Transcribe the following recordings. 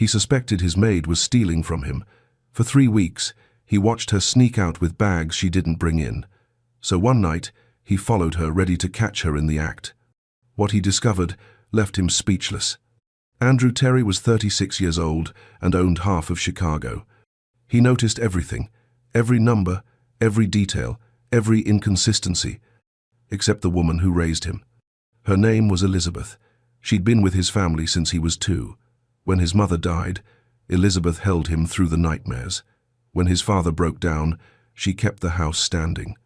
He suspected his maid was stealing from him. For 3 weeks, he watched her sneak out with bags she didn't bring in. So one night, he followed her, ready to catch her in the act. What he discovered left him speechless. Andrew Terry was 36 years old and owned half of Chicago. He noticed everything, every number, every detail, every inconsistency, except the woman who raised him. Her name was Elizabeth. She'd been with his family since he was 2. When his mother died, Elizabeth held him through the nightmares. When his father broke down, she kept the house standing.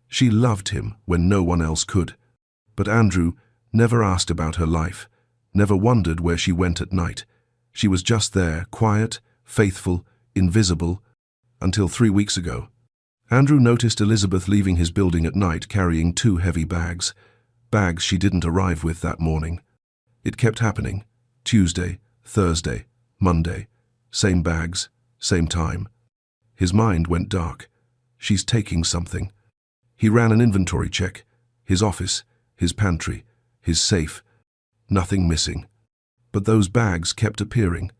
She loved him when no one else could. But Andrew never asked about her life, never wondered where she went at night. She was just there, quiet, faithful, invisible, until 3 weeks ago. Andrew noticed Elizabeth leaving his building at night carrying 2 heavy bags she didn't arrive with that morning. It kept happening. Tuesday, Thursday, Monday, same bags, same time. His mind went dark. She's taking something. He ran an inventory check. His office, his pantry, his safe. Nothing missing. But those bags kept appearing,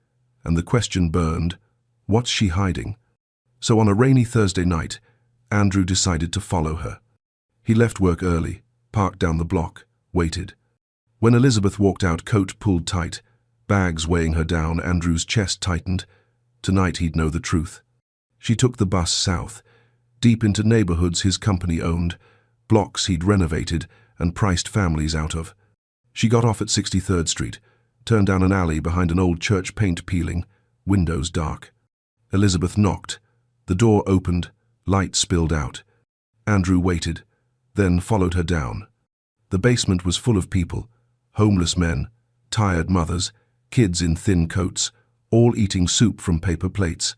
and the question burned, what's she hiding? So on a rainy Thursday night, Andrew decided to follow her. He left work early, parked down the block, waited. When Elizabeth walked out, coat pulled tight, bags weighing her down, Andrew's chest tightened. Tonight he'd know the truth. She took the bus south, deep into neighborhoods his company owned, blocks he'd renovated and priced families out of. She got off at 63rd Street, turned down an alley behind an old church, paint peeling, windows dark. Elizabeth knocked. The door opened, light spilled out. Andrew waited, then followed her down. The basement was full of people, homeless men, tired mothers, kids in thin coats, all eating soup from paper plates.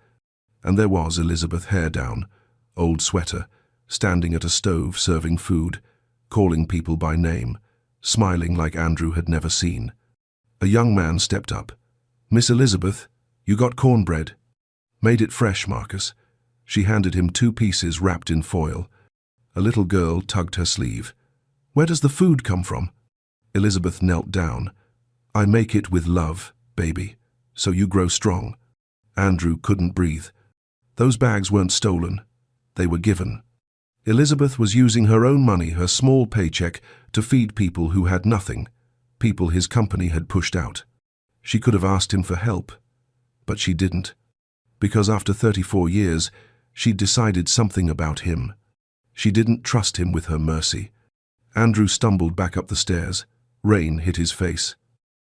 And there was Elizabeth, hair down, old sweater, standing at a stove serving food, calling people by name, smiling like Andrew had never seen. A young man stepped up. "Miss Elizabeth, you got cornbread?" "Made it fresh, Marcus." She handed him 2 pieces wrapped in foil. A little girl tugged her sleeve. "Where does the food come from?" Elizabeth knelt down. "I make it with love, baby, so you grow strong." Andrew couldn't breathe. Those bags weren't stolen. They were given. Elizabeth was using her own money, her small paycheck, to feed people who had nothing, people his company had pushed out. She could have asked him for help, but she didn't. Because after 34 years, she'd decided something about him. She didn't trust him with her mercy. Andrew stumbled back up the stairs. Rain hit his face.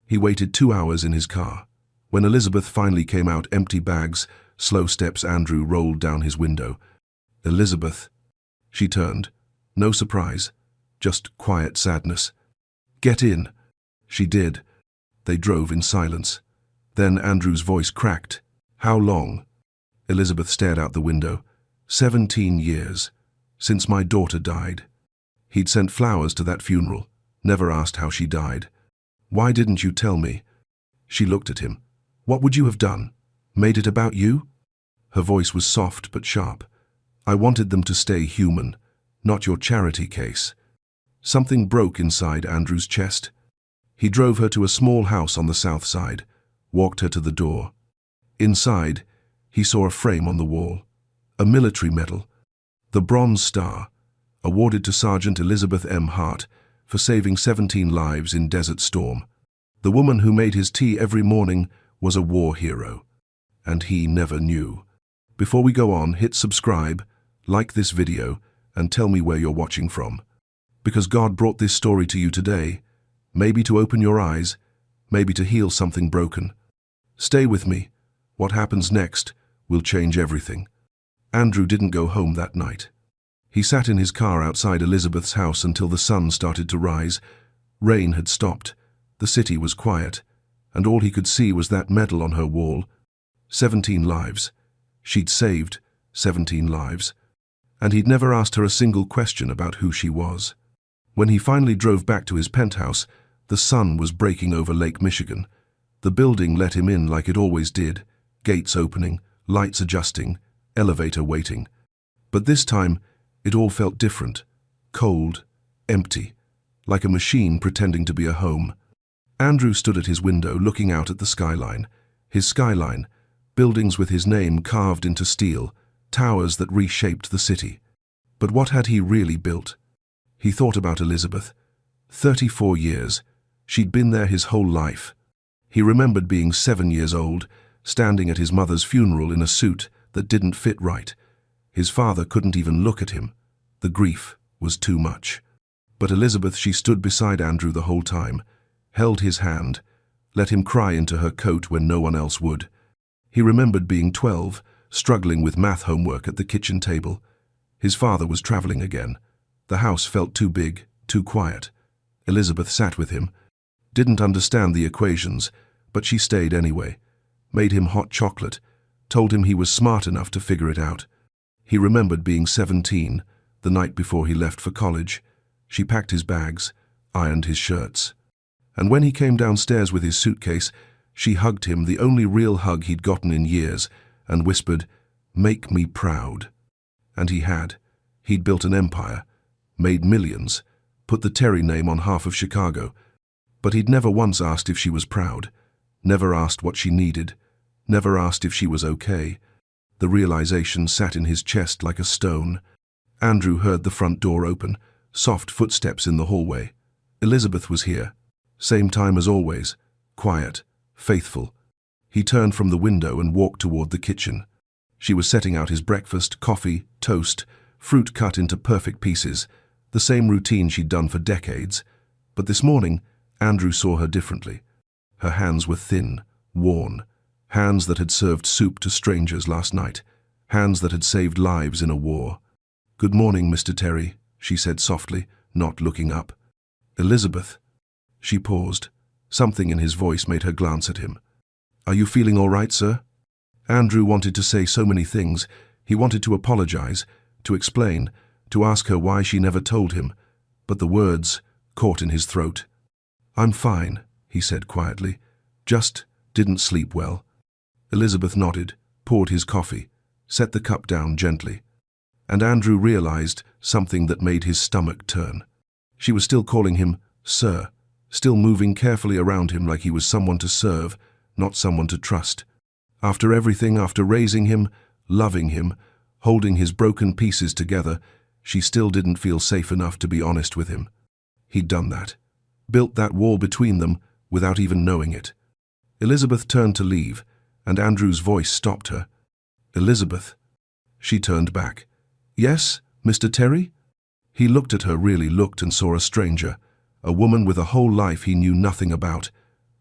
He waited 2 hours in his car. When Elizabeth finally came out, empty bags, slow steps, Andrew rolled down his window. "Elizabeth." She turned. No surprise, just quiet sadness. "Get in." She did. They drove in silence. Then Andrew's voice cracked. "How long?" Elizabeth stared out the window. 17 years. Since my daughter died. He'd sent flowers to that funeral, never asked how she died. "Why didn't you tell me?" She looked at him. "What would you have done? Made it about you?" Her voice was soft but sharp. "I wanted them to stay human, not your charity case." Something broke inside Andrew's chest. He drove her to a small house on the south side, walked her to the door. Inside, he saw a frame on the wall, a military medal, the Bronze Star, awarded to Sergeant Elizabeth M. Hart for saving 17 lives in Desert Storm. The woman who made his tea every morning was a war hero, and he never knew. Before we go on, hit subscribe, like this video, and tell me where you're watching from. Because God brought this story to you today, maybe to open your eyes, maybe to heal something broken. Stay with me. What happens next will change everything. Andrew didn't go home that night. He sat in his car outside Elizabeth's house until the sun started to rise. Rain had stopped. The city was quiet, and all he could see was that medal on her wall. 17 lives. She'd saved 17 lives. And he'd never asked her a single question about who she was. When he finally drove back to his penthouse, the sun was breaking over Lake Michigan. The building let him in like it always did, gates opening, lights adjusting, elevator waiting. But this time, it all felt different, cold, empty, like a machine pretending to be a home. Andrew stood at his window looking out at the skyline. His skyline, buildings with his name carved into steel, towers that reshaped the city. But what had he really built? He thought about Elizabeth. 34 years. She'd been there his whole life. He remembered being 7 years old, standing at his mother's funeral in a suit that didn't fit right. His father couldn't even look at him. The grief was too much. But Elizabeth, she stood beside Andrew the whole time, held his hand, let him cry into her coat when no one else would. He remembered being 12, struggling with math homework at the kitchen table. His father was traveling again. The house felt too big, too quiet. Elizabeth sat with him, didn't understand the equations, but she stayed anyway, made him hot chocolate, told him he was smart enough to figure it out. He remembered being 17, the night before he left for college. She packed his bags, ironed his shirts. And when he came downstairs with his suitcase, she hugged him, the only real hug he'd gotten in years, and whispered, "Make me proud." And he had. He'd built an empire, made millions, put the Terry name on half of Chicago. But he'd never once asked if she was proud, never asked what she needed, never asked if she was okay. The realization sat in his chest like a stone. Andrew heard the front door open, soft footsteps in the hallway. Elizabeth was here, same time as always, quiet, faithful. He turned from the window and walked toward the kitchen. She was setting out his breakfast, coffee, toast, fruit cut into perfect pieces, the same routine she'd done for decades. But this morning, Andrew saw her differently. Her hands were thin, worn, hands that had served soup to strangers last night, hands that had saved lives in a war. "Good morning, Mr. Terry," she said softly, not looking up. "Elizabeth." She paused. Something in his voice made her glance at him. "Are you feeling all right, sir?" Andrew wanted to say so many things. He wanted to apologize, to explain, to ask her why she never told him, but the words caught in his throat. "I'm fine," he said quietly. "Just didn't sleep well." Elizabeth nodded, poured his coffee, set the cup down gently. And Andrew realized something that made his stomach turn. She was still calling him sir, still moving carefully around him like he was someone to serve, not someone to trust. After everything, after raising him, loving him, holding his broken pieces together, she still didn't feel safe enough to be honest with him. He'd done that, built that wall between them without even knowing it. Elizabeth turned to leave, and Andrew's voice stopped her. "Elizabeth." She turned back. "Yes, Mr. Terry?" He looked at her, really looked, and saw a stranger, a woman with a whole life he knew nothing about,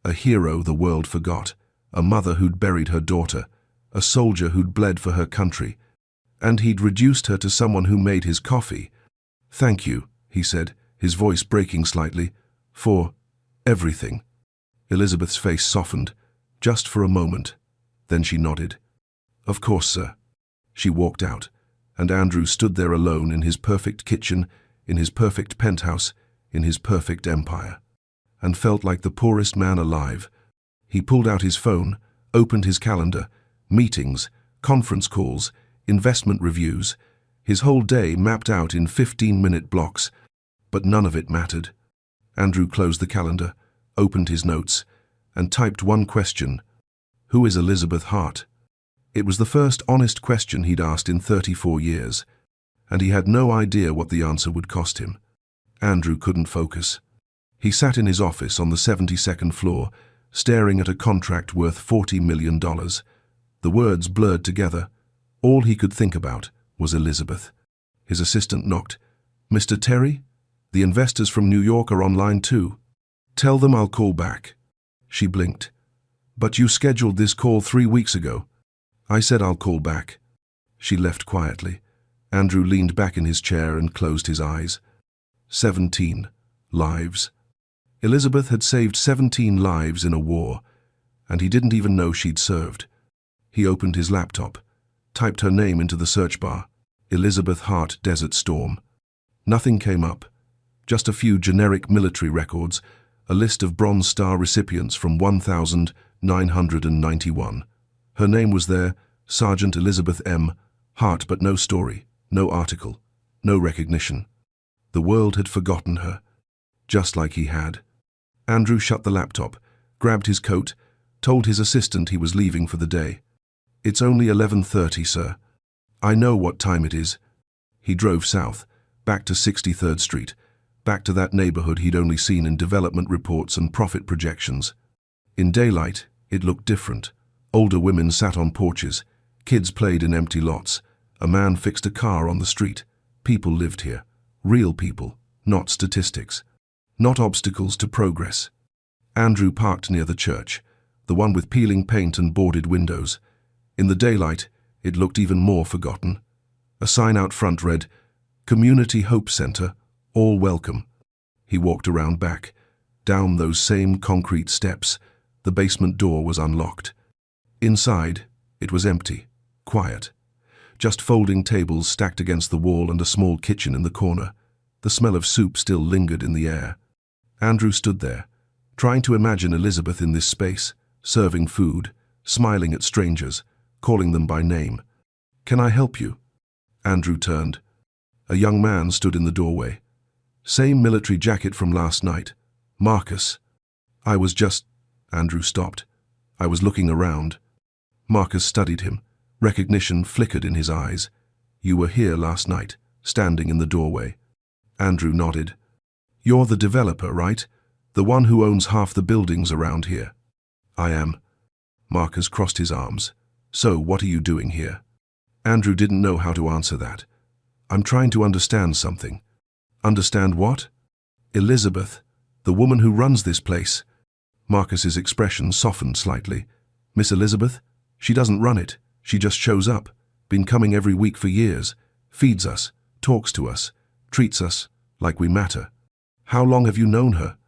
a hero the world forgot, a mother who'd buried her daughter, a soldier who'd bled for her country, and he'd reduced her to someone who made his coffee. "Thank you," he said, his voice breaking slightly, "for everything." Elizabeth's face softened, just for a moment. Then she nodded. "Of course, sir." She walked out, and Andrew stood there alone in his perfect kitchen, in his perfect penthouse, in his perfect empire, and felt like the poorest man alive. He pulled out his phone, opened his calendar, meetings, conference calls, investment reviews, his whole day mapped out in 15-minute blocks, but none of it mattered. Andrew closed the calendar, opened his notes, and typed one question: "Who is Elizabeth Hart?" It was the first honest question he'd asked in 34 years, and he had no idea what the answer would cost him. Andrew couldn't focus. He sat in his office on the 72nd floor, staring at a contract worth $40 million. The words blurred together. All he could think about was Elizabeth. His assistant knocked. "Mr. Terry? The investors from New York are online too. Tell them I'll call back." She blinked. "But you scheduled this call 3 weeks ago." "I said I'll call back." She left quietly. Andrew leaned back in his chair and closed his eyes. 17 lives. Elizabeth had saved 17 lives in a war, and he didn't even know she'd served. He opened his laptop, typed her name into the search bar. Elizabeth Hart, Desert Storm. Nothing came up. Just a few generic military records, a list of Bronze Star recipients from 1991. Her name was there, Sergeant Elizabeth M. Hart, but no story, no article, no recognition. The world had forgotten her, just like he had. Andrew shut the laptop, grabbed his coat, Told his assistant he was leaving for the day. "It's only 11:30, sir." "I know what time it is." He drove south, back to 63rd Street, back to that neighborhood he'd only seen in development reports and profit projections. In daylight, it looked different. Older women sat on porches, kids played in empty lots, a man fixed a car on the street. People lived here. Real people, not statistics. Not obstacles to progress. Andrew parked near the church, the one with peeling paint and boarded windows. In the daylight, it looked even more forgotten. A sign out front read, "Community Hope Center, all welcome." He walked around back. Down those same concrete steps, the basement door was unlocked. Inside, it was empty, quiet. Just folding tables stacked against the wall and a small kitchen in the corner. The smell of soup still lingered in the air. Andrew stood there, trying to imagine Elizabeth in this space, serving food, smiling at strangers, calling them by name. "Can I help you?" Andrew turned. A young man stood in the doorway. Same military jacket from last night. "Marcus." Andrew stopped. "I was looking around." Marcus studied him. Recognition flickered in his eyes. "You were here last night, standing in the doorway." Andrew nodded. "You're the developer, right? The one who owns half the buildings around here." "I am." Marcus crossed his arms. "So, what are you doing here?" Andrew didn't know how to answer that. "I'm trying to understand something." "Understand what?" "Elizabeth, the woman who runs this place." Marcus's expression softened slightly. "Miss Elizabeth? She doesn't run it. She just shows up. Been coming every week for years. Feeds us, talks to us, treats us like we matter." "How long have you known her?"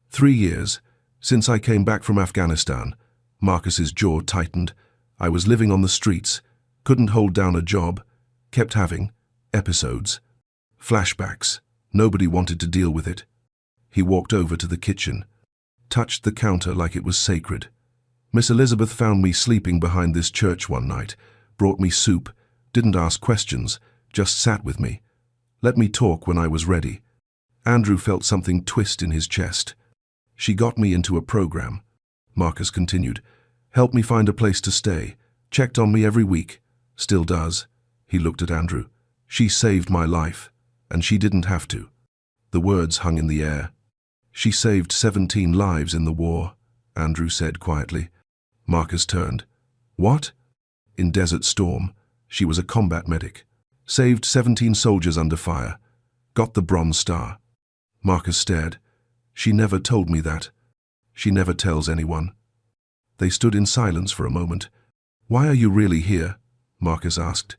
3 years. Since I came back from Afghanistan." Marcus's jaw tightened. "I was living on the streets. Couldn't hold down a job. Kept having episodes. Flashbacks. Nobody wanted to deal with it." He walked over to the kitchen. Touched the counter like it was sacred. "Miss Elizabeth found me sleeping behind this church one night. Brought me soup. Didn't ask questions. Just sat with me. Let me talk when I was ready." Andrew felt something twist in his chest. "She got me into a program." Marcus continued. "Helped me find a place to stay. Checked on me every week. Still does." He looked at Andrew. "She saved my life. And she didn't have to." The words hung in the air. "She saved 17 lives in the war," Andrew said quietly. Marcus turned. "What?" "In Desert Storm. She was a combat medic. Saved 17 soldiers under fire. Got the Bronze Star." Marcus stared. "She never told me that." "She never tells anyone." They stood in silence for a moment. "Why are you really here?" Marcus asked.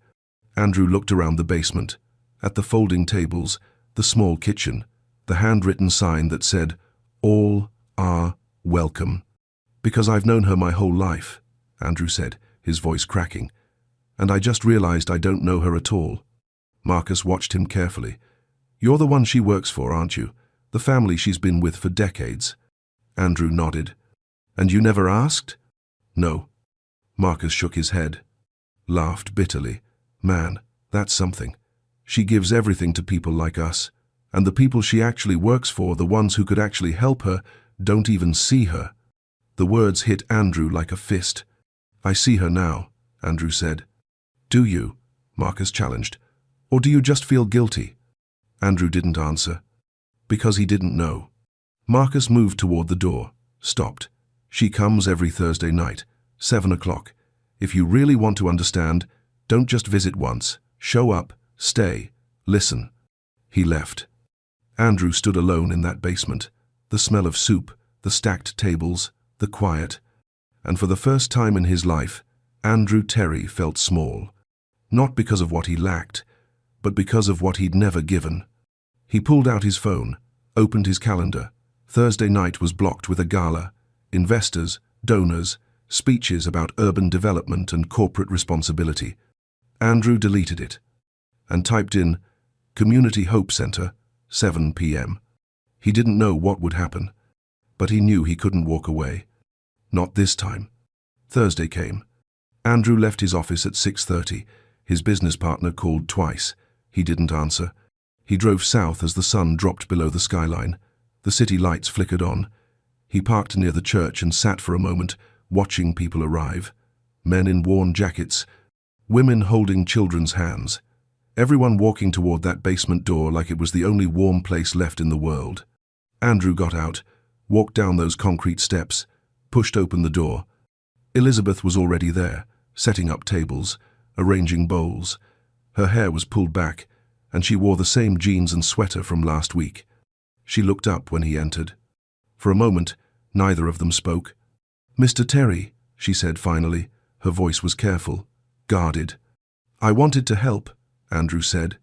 Andrew looked around the basement, at the folding tables, the small kitchen, the handwritten sign that said, "All are welcome." "Because I've known her my whole life," Andrew said, his voice cracking. "And I just realized I don't know her at all." Marcus watched him carefully. "You're the one she works for, aren't you? The family she's been with for decades." Andrew nodded. "And you never asked?" "No." Marcus shook his head. Laughed bitterly. "Man, that's something. She gives everything to people like us. And the people she actually works for, the ones who could actually help her, don't even see her." The words hit Andrew like a fist. "I see her now," Andrew said. "Do you?" Marcus challenged. "Or do you just feel guilty?" Andrew didn't answer. Because he didn't know. Marcus moved toward the door, stopped. "She comes every Thursday night, 7 o'clock. If you really want to understand, don't just visit once. Show up, stay, listen." He left. Andrew stood alone in that basement. The smell of soup, the stacked tables, the quiet. And for the first time in his life, Andrew Terry felt small. Not because of what he lacked, but because of what he'd never given. He pulled out his phone, opened his calendar. Thursday night was blocked with a gala. Investors, donors, speeches about urban development and corporate responsibility. Andrew deleted it and typed in Community Hope Center, 7 p.m. He didn't know what would happen, but he knew he couldn't walk away. Not this time. Thursday came. Andrew left his office at 6:30. His business partner called twice. He didn't answer. He drove south as the sun dropped below the skyline. The city lights flickered on. He parked near the church and sat for a moment, watching people arrive. Men in worn jackets, women holding children's hands. Everyone walking toward that basement door like it was the only warm place left in the world. Andrew got out, walked down those concrete steps, pushed open the door. Elizabeth was already there, setting up tables, arranging bowls. Her hair was pulled back, and she wore the same jeans and sweater from last week. She looked up when he entered. For a moment, neither of them spoke. "Mr. Terry," she said finally. Her voice was careful, guarded. "I wanted to help," Andrew said.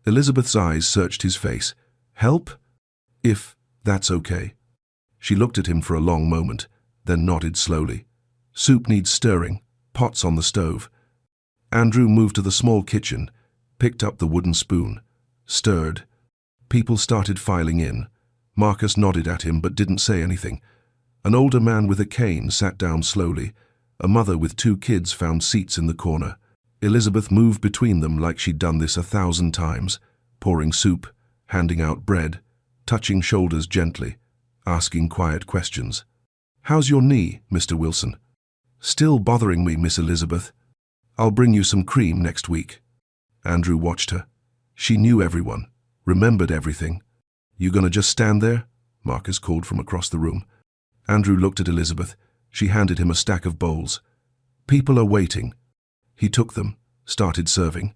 Elizabeth's eyes searched his face. "Help? If that's okay." She looked at him for a long moment, then nodded slowly. "Soup needs stirring, pots on the stove." Andrew moved to the small kitchen, picked up the wooden spoon, stirred. People started filing in. Marcus nodded at him but didn't say anything. An older man with a cane sat down slowly. A mother with 2 kids found seats in the corner. Elizabeth moved between them like she'd done this 1,000 times, pouring soup, handing out bread, touching shoulders gently, asking quiet questions. "How's your knee, Mr. Wilson?" "Still bothering me, Miss Elizabeth. I'll bring you some cream next week." Andrew watched her. She knew everyone, remembered everything. "You gonna just stand there?" Marcus called from across the room. Andrew looked at Elizabeth. She handed him a stack of bowls. "People are waiting." He took them, started serving.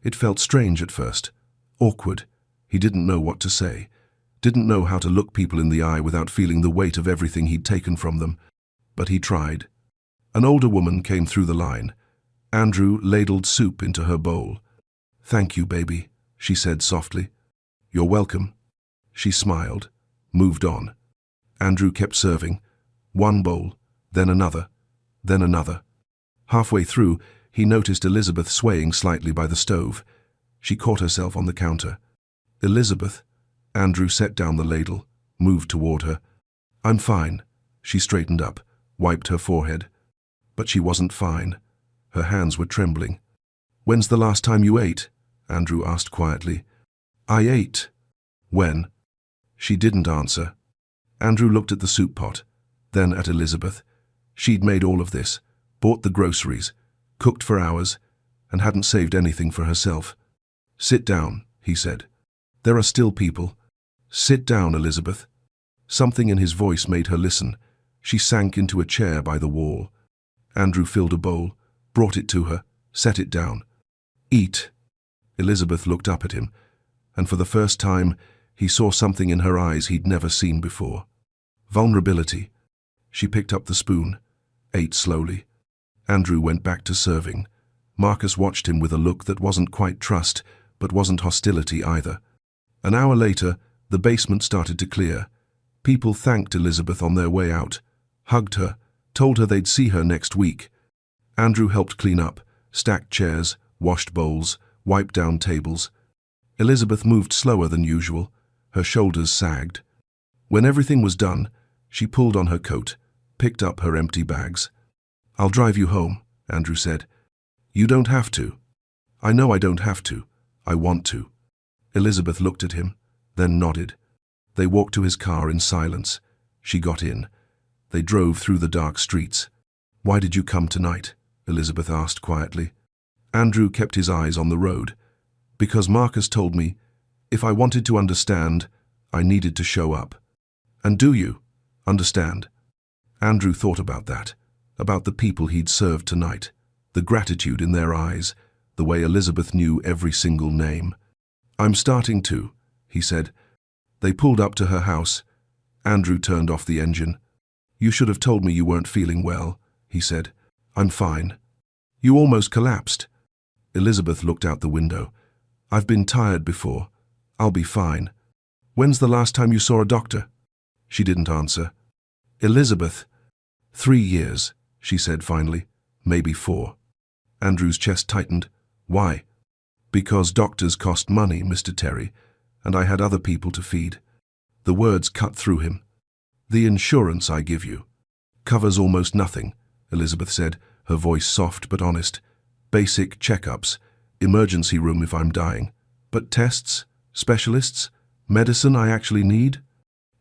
It felt strange at first, awkward. He didn't know what to say, didn't know how to look people in the eye without feeling the weight of everything he'd taken from them. But he tried. An older woman came through the line. Andrew ladled soup into her bowl. "Thank you, baby," she said softly. "You're welcome." She smiled, moved on. Andrew kept serving. One bowl, then another, then another. Halfway through, he noticed Elizabeth swaying slightly by the stove. She caught herself on the counter. "Elizabeth." Andrew set down the ladle, moved toward her. "I'm fine." She straightened up, wiped her forehead. But she wasn't fine. Her hands were trembling. "When's the last time you ate?" Andrew asked quietly. "I ate." "When?" She didn't answer. Andrew looked at the soup pot, then at Elizabeth. She'd made all of this, bought the groceries, cooked for hours, and hadn't saved anything for herself. "Sit down," he said. "There are still people." "Sit down, Elizabeth." Something in his voice made her listen. She sank into a chair by the wall. Andrew filled a bowl, brought it to her, set it down. "Eat." Elizabeth looked up at him, and for the first time, he saw something in her eyes he'd never seen before. Vulnerability. She picked up the spoon, ate slowly. Andrew went back to serving. Marcus watched him with a look that wasn't quite trust, but wasn't hostility either. An hour later, the basement started to clear. People thanked Elizabeth on their way out, hugged her, told her they'd see her next week. Andrew helped clean up, stacked chairs, washed bowls, wiped down tables. Elizabeth moved slower than usual. Her shoulders sagged. When everything was done, she pulled on her coat, picked up her empty bags. "I'll drive you home," Andrew said. "You don't have to." "I know I don't have to. I want to." Elizabeth looked at him, then nodded. They walked to his car in silence. She got in. They drove through the dark streets. "Why did you come tonight?" Elizabeth asked quietly. Andrew kept his eyes on the road. "Because Marcus told me, if I wanted to understand, I needed to show up." "And do you understand?" Andrew thought about that, about the people he'd served tonight, the gratitude in their eyes, the way Elizabeth knew every single name. "I'm starting to," he said. They pulled up to her house. Andrew turned off the engine. "You should have told me you weren't feeling well," he said. "I'm fine." "You almost collapsed." Elizabeth looked out the window. "I've been tired before. I'll be fine." "When's the last time you saw a doctor?" She didn't answer. "Elizabeth." 3 years, she said finally. "Maybe 4. Andrew's chest tightened. "Why?" "Because doctors cost money, Mr. Terry, and I had other people to feed." The words cut through him. "The insurance I give you covers almost nothing," Elizabeth said, her voice soft but honest. "Basic checkups, emergency room if I'm dying. But tests, specialists, medicine I actually need?"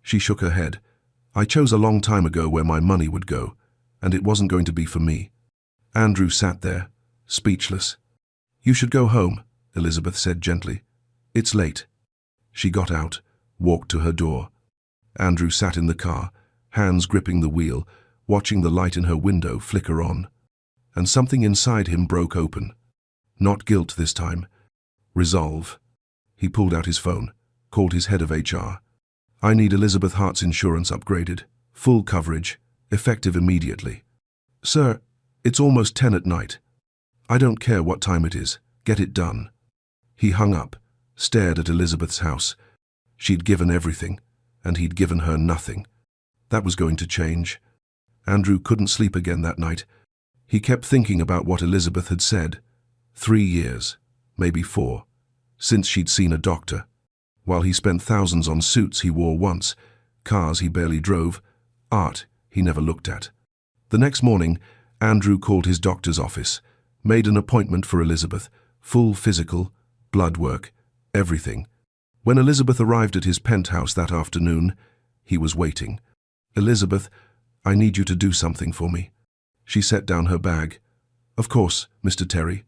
She shook her head. "I chose a long time ago where my money would go, and it wasn't going to be for me. Andrew sat there, speechless. "You should go home," Elizabeth said gently. "It's late." She got out, walked to her door. Andrew sat in the car, hands gripping the wheel, watching the light in her window flicker on. And something inside him broke open. Not guilt this time. Resolve. He pulled out his phone, called his head of HR. "I need Elizabeth Hart's insurance upgraded. Full coverage. Effective immediately." "Sir, it's almost 10 at night." "I don't care what time it is. Get it done." He hung up, stared at Elizabeth's house. She'd given everything, and he'd given her nothing. That was going to change. Andrew couldn't sleep again that night. He kept thinking about what Elizabeth had said. 3 years, maybe 4, since she'd seen a doctor. While he spent thousands on suits he wore once, cars he barely drove, art he never looked at. The next morning, Andrew called his doctor's office, made an appointment for Elizabeth, full physical, blood work, everything. When Elizabeth arrived at his penthouse that afternoon, he was waiting. "Elizabeth, I need you to do something for me." She set down her bag. "Of course, Mr. Terry.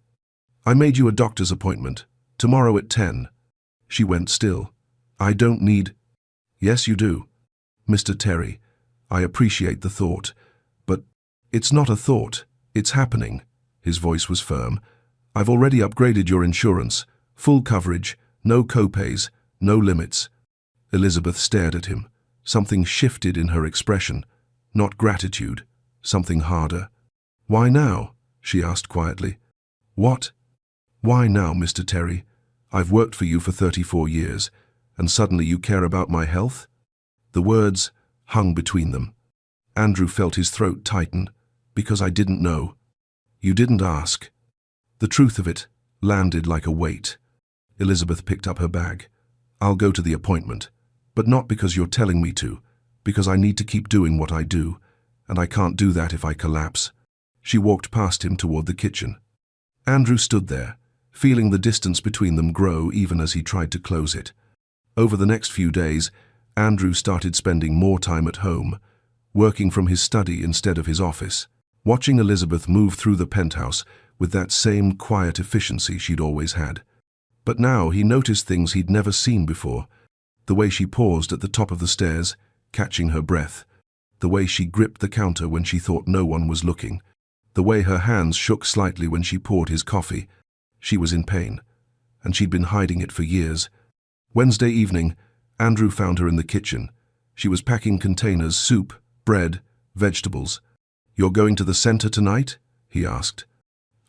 I made you a doctor's appointment. Tomorrow at 10. She went still. "I don't need—" "Yes, you do. Mr. Terry, I appreciate the thought, but it's not a thought, it's happening." His voice was firm. "I've already upgraded your insurance. Full coverage, no co-pays, no limits." Elizabeth stared at him. Something shifted in her expression. Not gratitude, something harder. "Why now?" she asked quietly. "What? Why now, Mr. Terry? I've worked for you for 34 years, and suddenly you care about my health?" The words hung between them. Andrew felt his throat tighten. "Because I didn't know." "You didn't ask." The truth of it landed like a weight. Elizabeth picked up her bag. "I'll go to the appointment, but not because you're telling me to, because I need to keep doing what I do, and I can't do that if I collapse." She walked past him toward the kitchen. Andrew stood there, feeling the distance between them grow even as he tried to close it. Over the next few days, Andrew started spending more time at home, working from his study instead of his office, watching Elizabeth move through the penthouse with that same quiet efficiency she'd always had. But now he noticed things he'd never seen before. The way she paused at the top of the stairs, catching her breath. The way she gripped the counter when she thought no one was looking. The way her hands shook slightly when she poured his coffee. She was in pain, and she'd been hiding it for years. Wednesday evening, Andrew found her in the kitchen. She was packing containers, soup, bread, vegetables. "You're going to the center tonight?" he asked.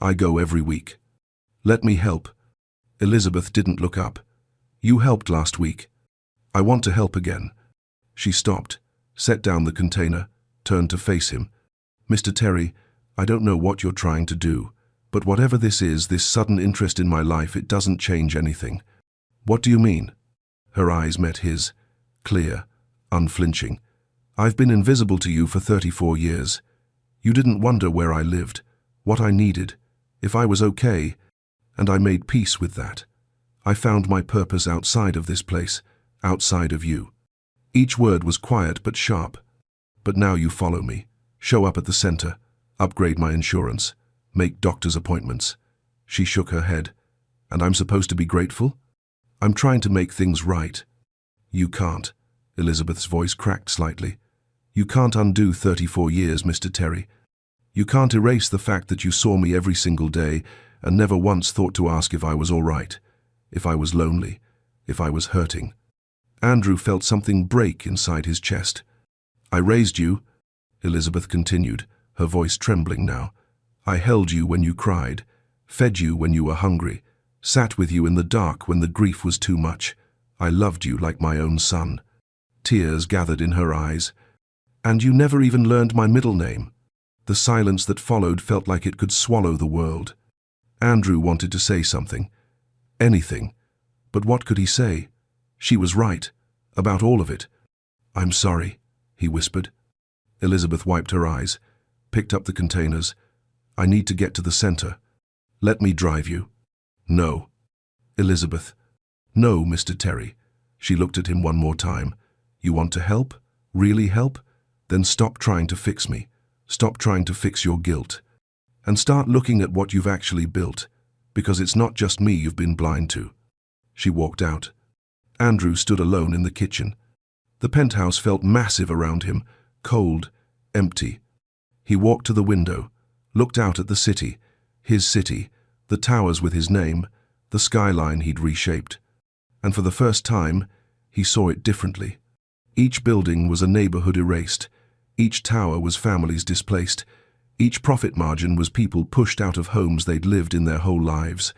"I go every week." "Let me help." Elizabeth didn't look up. "You helped last week." "I want to help again." She stopped, set down the container, turned to face him. "Mr. Terry, I don't know what you're trying to do, but whatever this is, this sudden interest in my life, it doesn't change anything." "What do you mean?" Her eyes met his, clear, unflinching. "I've been invisible to you for 34 years. You didn't wonder where I lived, what I needed, if I was okay, and I made peace with that. I found my purpose outside of this place, outside of you." Each word was quiet but sharp. "But now you follow me, show up at the center, upgrade my insurance, make doctor's appointments." She shook her head. "And I'm supposed to be grateful? I'm trying to make things right." "You can't." Elizabeth's voice cracked slightly. "You can't undo 34 years, Mr. Terry. You can't erase the fact that you saw me every single day and never once thought to ask if I was all right, if I was lonely, if I was hurting." Andrew felt something break inside his chest. "I raised you," Elizabeth continued, her voice trembling now. "I held you when you cried, fed you when you were hungry, sat with you in the dark when the grief was too much. I loved you like my own son." Tears gathered in her eyes. "And you never even learned my middle name." The silence that followed felt like it could swallow the world. Andrew wanted to say something. Anything. But what could he say? She was right. About all of it. "I'm sorry," he whispered. Elizabeth wiped her eyes, picked up the containers. "I need to get to the center. Let me drive you." "No." "Elizabeth." "No, Mr. Terry." She looked at him one more time. "You want to help? Really help? Then stop trying to fix me. Stop trying to fix your guilt. And start looking at what you've actually built, because it's not just me you've been blind to." She walked out. Andrew stood alone in the kitchen. The penthouse felt massive around him, cold, empty. He walked to the window, looked out at the city, his city, the towers with his name, the skyline he'd reshaped. And for the first time, he saw it differently. Each building was a neighborhood erased. Each tower was families displaced. Each profit margin was people pushed out of homes they'd lived in their whole lives.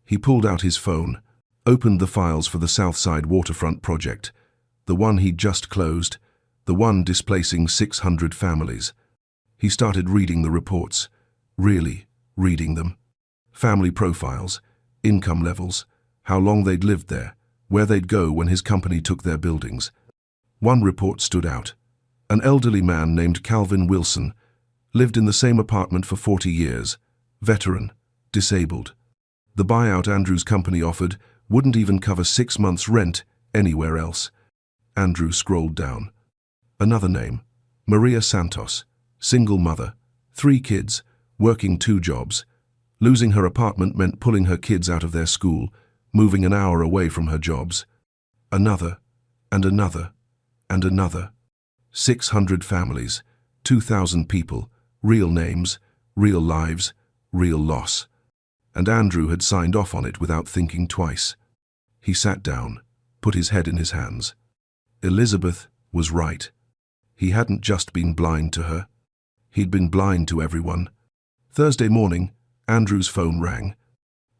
He pulled out his phone, opened the files for the Southside Waterfront project, the one he'd just closed, the one displacing 600 families. He started reading the reports, really reading them. Family profiles, income levels, how long they'd lived there, where they'd go when his company took their buildings. One report stood out. An elderly man named Calvin Wilson lived in the same apartment for 40 years, veteran, disabled. The buyout Andrew's company offered wouldn't even cover 6 months' rent anywhere else. Andrew scrolled down. Another name, Maria Santos, single mother, 3 kids, working 2 jobs. Losing her apartment meant pulling her kids out of their school, moving an hour away from her jobs. Another, and another, and another. 600 families, 2,000 people, real names, real lives, real loss. And Andrew had signed off on it without thinking twice. He sat down, put his head in his hands. Elizabeth was right. He hadn't just been blind to her. He'd been blind to everyone. Thursday morning, Andrew's phone rang.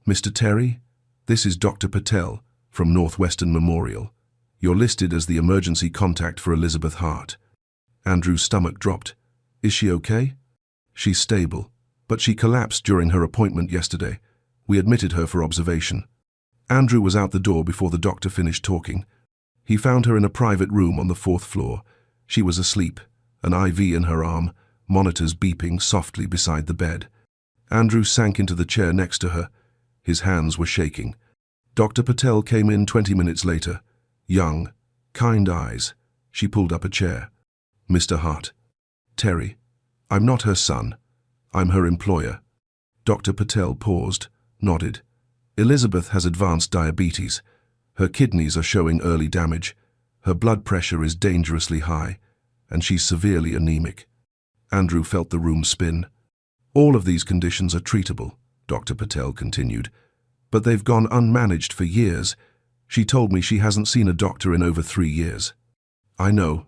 "Mr. Terry, this is Dr. Patel from Northwestern Memorial. You're listed as the emergency contact for Elizabeth Hart." Andrew's stomach dropped. "Is she okay?" "She's stable, but she collapsed during her appointment yesterday. We admitted her for observation." Andrew was out the door before the doctor finished talking. He found her in a private room on the 4th floor. She was asleep, an IV in her arm, monitors beeping softly beside the bed. Andrew sank into the chair next to her. His hands were shaking. Dr. Patel came in 20 minutes later. Young, kind eyes. She pulled up a chair. "Mr. Hart." "Terry, I'm not her son. I'm her employer." Dr. Patel paused, nodded. "Elizabeth has advanced diabetes. Her kidneys are showing early damage. Her blood pressure is dangerously high, and she's severely anemic." Andrew felt the room spin. "All of these conditions are treatable," Dr. Patel continued, "but they've gone unmanaged for years. She told me she hasn't seen a doctor in over 3 years. I know.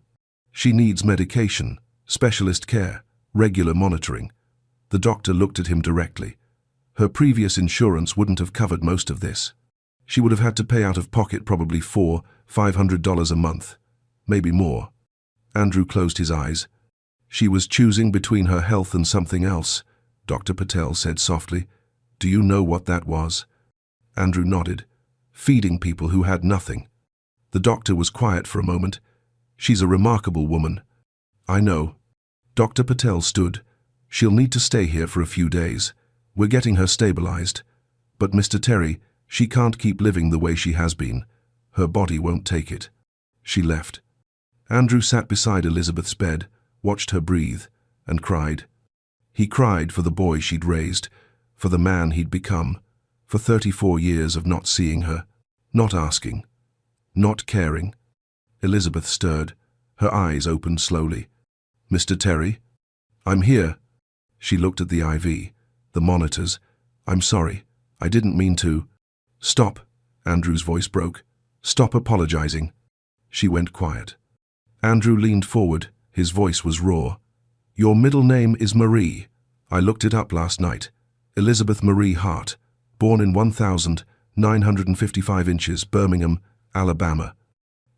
She needs medication, specialist care, regular monitoring." The doctor looked at him directly. Her previous insurance wouldn't have covered most of this. She would have had to pay out of pocket probably $400-500 a month, maybe more. Andrew closed his eyes. "She was choosing between her health and something else," Dr. Patel said softly. "Do you know what that was?" Andrew nodded. "Feeding people who had nothing." The doctor was quiet for a moment. "She's a remarkable woman." "I know." Dr. Patel stood. "She'll need to stay here for a few days. We're getting her stabilized. But Mr. Terry, she can't keep living the way she has been. Her body won't take it." She left. Andrew sat beside Elizabeth's bed, watched her breathe, and cried. He cried for the boy she'd raised, for the man he'd become, for 34 years of not seeing her, not asking, not caring. Elizabeth stirred. Her eyes opened slowly. "Mr. Terry?" "I'm here." She looked at the IV, the monitors. "I'm sorry. I didn't mean to." "Stop," Andrew's voice broke. "Stop apologizing." She went quiet. Andrew leaned forward. His voice was raw. "Your middle name is Marie. I looked it up last night. Elizabeth Marie Hart, born in 1,955 inches, Birmingham, Alabama.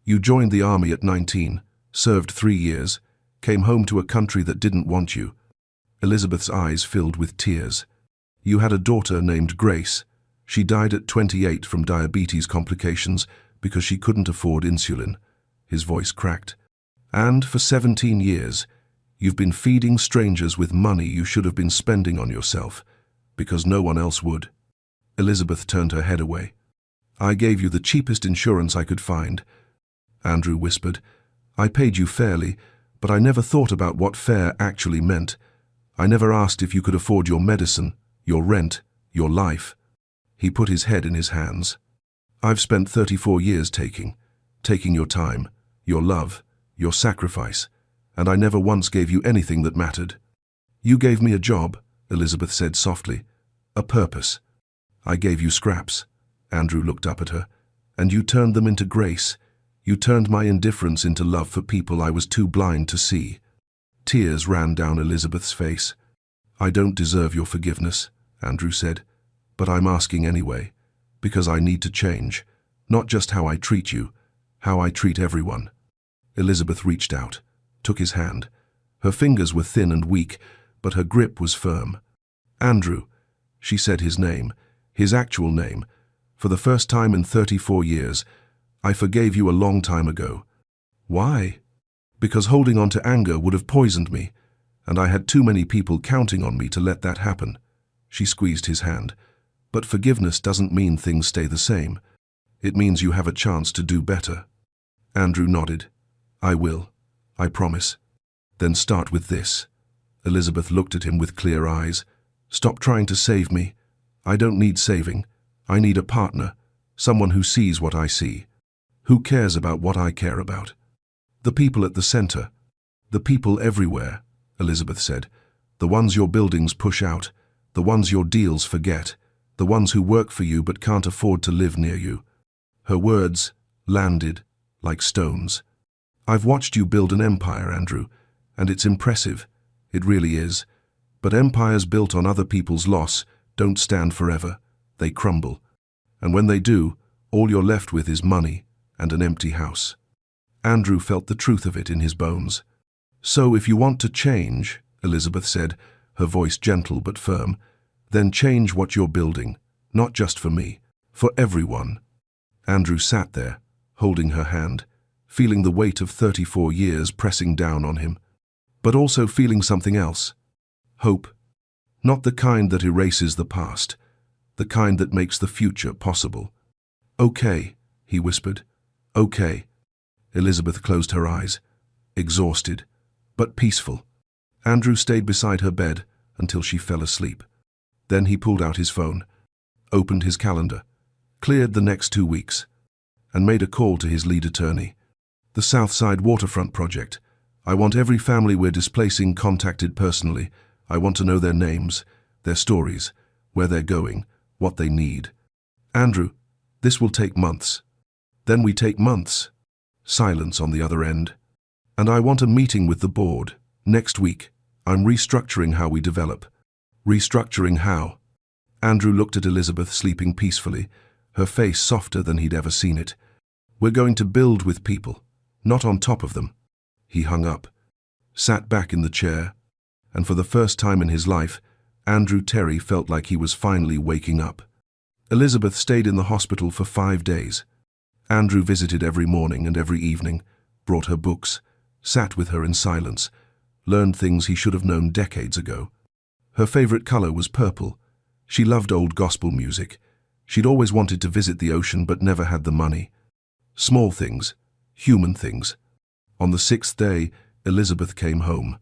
You joined the army at 19, served 3 years, came home to a country that didn't want you." Elizabeth's eyes filled with tears. "You had a daughter named Grace. She died at 28 from diabetes complications because she couldn't afford insulin." His voice cracked. "And for 17 years, you've been feeding strangers with money you should have been spending on yourself, because no one else would." Elizabeth turned her head away. "I gave you the cheapest insurance I could find." Andrew whispered. "I paid you fairly, But I never thought about what fair actually meant. I never asked if you could afford your medicine, your rent, your life. He put his head in his hands. I've spent 34 years taking your time, your love, your sacrifice, and I never once gave you anything that mattered. You gave me a job, Elizabeth said softly, a purpose. I gave you scraps. Andrew looked up at her. And you turned them into grace. You turned my indifference into love for people I was too blind to see. Tears ran down Elizabeth's face. I don't deserve your forgiveness, Andrew said, but I'm asking anyway, because I need to change, not just how I treat you, how I treat everyone. Elizabeth reached out, took his hand. Her fingers were thin and weak, but her grip was firm. Andrew, she said his name, his actual name. For the first time in 34 years, I forgave you a long time ago. Why? Because holding on to anger would have poisoned me, and I had too many people counting on me to let that happen. She squeezed his hand. But forgiveness doesn't mean things stay the same. It means you have a chance to do better. Andrew nodded. I will. I promise. Then start with this. Elizabeth looked at him with clear eyes. Stop trying to save me. I don't need saving. I need a partner, someone who sees what I see, who cares about what I care about. The people at the center, the people everywhere, Elizabeth said, the ones your buildings push out, the ones your deals forget, the ones who work for you but can't afford to live near you. Her words landed like stones. I've watched you build an empire, Andrew, and it's impressive. It really is. But empires built on other people's loss don't stand forever. They crumble. And when they do, all you're left with is money and an empty house. Andrew felt the truth of it in his bones. So if you want to change, Elizabeth said, her voice gentle but firm, then change what you're building, not just for me, for everyone. Andrew sat there, holding her hand, feeling the weight of 34 years pressing down on him, but also feeling something else. Hope. Not the kind that erases the past, the kind that makes the future possible. Okay, he whispered. Okay. Elizabeth closed her eyes, exhausted, but peaceful. Andrew stayed beside her bed until she fell asleep. Then he pulled out his phone, opened his calendar, cleared the next 2 weeks, and made a call to his lead attorney. The Southside Waterfront Project. I want every family we're displacing contacted personally. I want to know their names, their stories, where they're going, what they need. Andrew, this will take months. Then we take months. Silence on the other end. And I want a meeting with the board. Next week. I'm restructuring how we develop. Restructuring how? Andrew looked at Elizabeth sleeping peacefully, her face softer than he'd ever seen it. We're going to build with people, not on top of them. He hung up, sat back in the chair, and for the first time in his life, Andrew Terry felt like he was finally waking up. Elizabeth stayed in the hospital for 5 days. Andrew visited every morning and every evening, brought her books, sat with her in silence, learned things he should have known decades ago. Her favorite color was purple. She loved old gospel music. She'd always wanted to visit the ocean but never had the money. Small things, human things. On the 6th day, Elizabeth came home.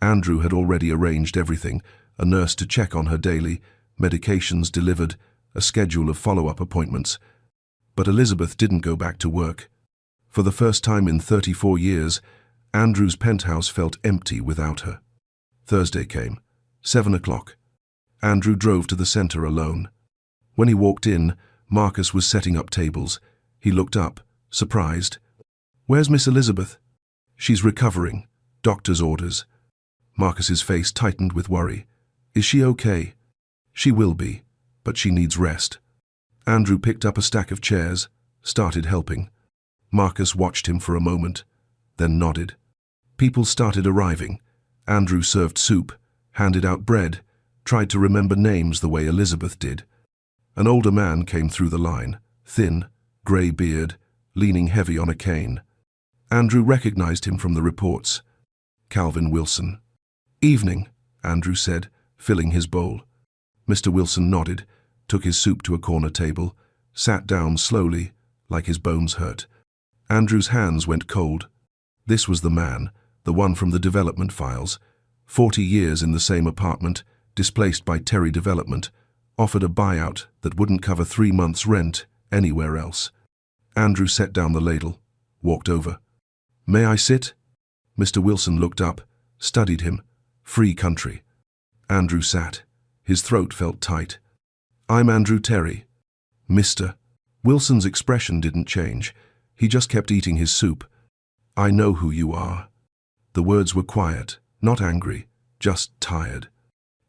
Andrew had already arranged everything, a nurse to check on her daily, medications delivered, a schedule of follow-up appointments. But Elizabeth didn't go back to work. For the first time in 34 years, Andrew's penthouse felt empty without her. Thursday came, 7 o'clock. Andrew drove to the center alone. When he walked in, Marcus was setting up tables. He looked up, surprised. "Where's Miss Elizabeth?" "She's recovering. Doctor's orders." Marcus's face tightened with worry. "Is she okay?" "She will be, but she needs rest." Andrew picked up a stack of chairs, started helping. Marcus watched him for a moment, then nodded. People started arriving. Andrew served soup, handed out bread, tried to remember names the way Elizabeth did. An older man came through the line, thin, grey beard, leaning heavy on a cane. Andrew recognized him from the reports. Calvin Wilson. "Evening," Andrew said, filling his bowl. Mr. Wilson nodded, took his soup to a corner table, sat down slowly, like his bones hurt. Andrew's hands went cold. This was the man, the one from the development files. 40 years in the same apartment, displaced by Terry Development, offered a buyout that wouldn't cover 3 months' rent anywhere else. Andrew set down the ladle, walked over. "May I sit?" Mr. Wilson looked up, studied him. Free country. Andrew sat. His throat felt tight. "I'm Andrew Terry." "Mr." Wilson's expression didn't change. He just kept eating his soup. "I know who you are." The words were quiet, not angry, just tired.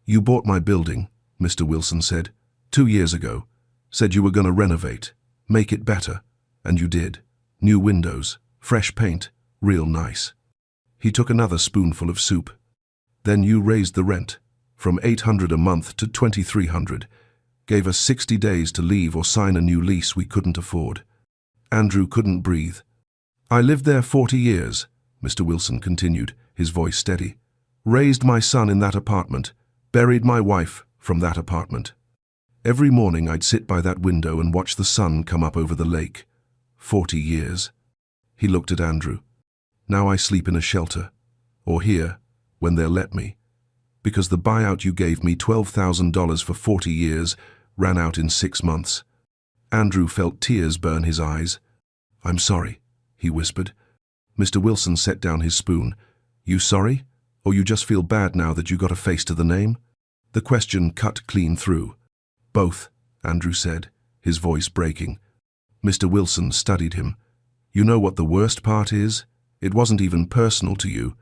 "You bought my building," Mr. Wilson said, 2 years ago. Said you were going to renovate, make it better. And you did. New windows, fresh paint, real nice. He took another spoonful of soup. "Then you raised the rent, from $800 a month to $2,300. Gave us 60 days to leave or sign a new lease we couldn't afford." Andrew couldn't breathe. "I lived there 40 years, Mr. Wilson continued, his voice steady. "Raised my son in that apartment, buried my wife from that apartment. Every morning I'd sit by that window and watch the sun come up over the lake. 40 years. He looked at Andrew. "Now I sleep in a shelter, or here, when they'll let me. Because the buyout you gave me, $12,000 for 40 years, ran out in 6 months. Andrew felt tears burn his eyes. "I'm sorry," he whispered. Mr. Wilson set down his spoon. "You sorry? Or you just feel bad now that you got a face to the name?" The question cut clean through. "Both," Andrew said, his voice breaking. Mr. Wilson studied him. "You know what the worst part is? It wasn't even personal to you.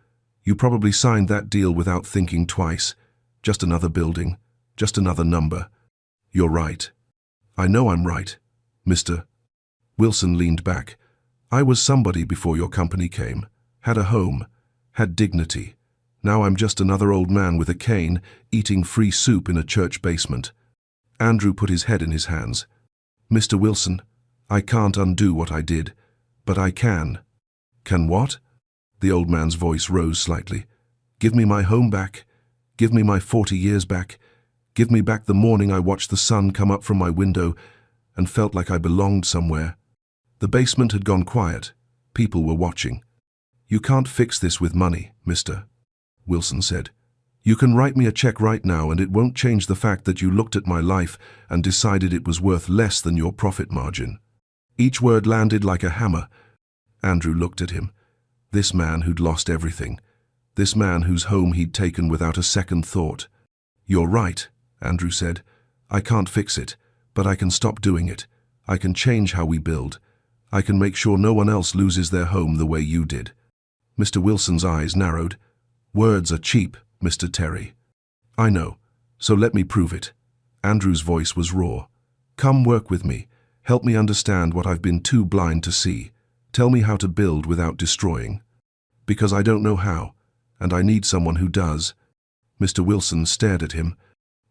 You probably signed that deal without thinking twice. Just another building, just another number. You're right. I know I'm right, Mr. Wilson leaned back. "I was somebody before your company came. Had a home, had dignity. Now I'm just another old man with a cane, eating free soup in a church basement." Andrew put his head in his hands. "Mr. Wilson, I can't undo what I did, but I can." "Can what?" The old man's voice rose slightly. "Give me my home back. Give me my 40 years back. Give me back the morning I watched the sun come up from my window and felt like I belonged somewhere." The basement had gone quiet. People were watching. "You can't fix this with money, Mr. Wilson said. "You can write me a check right now and it won't change the fact that you looked at my life and decided it was worth less than your profit margin." Each word landed like a hammer. Andrew looked at him. This man who'd lost everything. This man whose home he'd taken without a second thought. "You're right," Andrew said. "I can't fix it, but I can stop doing it. I can change how we build. I can make sure no one else loses their home the way you did." Mr. Wilson's eyes narrowed. "Words are cheap, Mr. Terry." "I know, so let me prove it." Andrew's voice was raw. "Come work with me. Help me understand what I've been too blind to see. Tell me how to build without destroying. Because I don't know how, and I need someone who does." Mr. Wilson stared at him.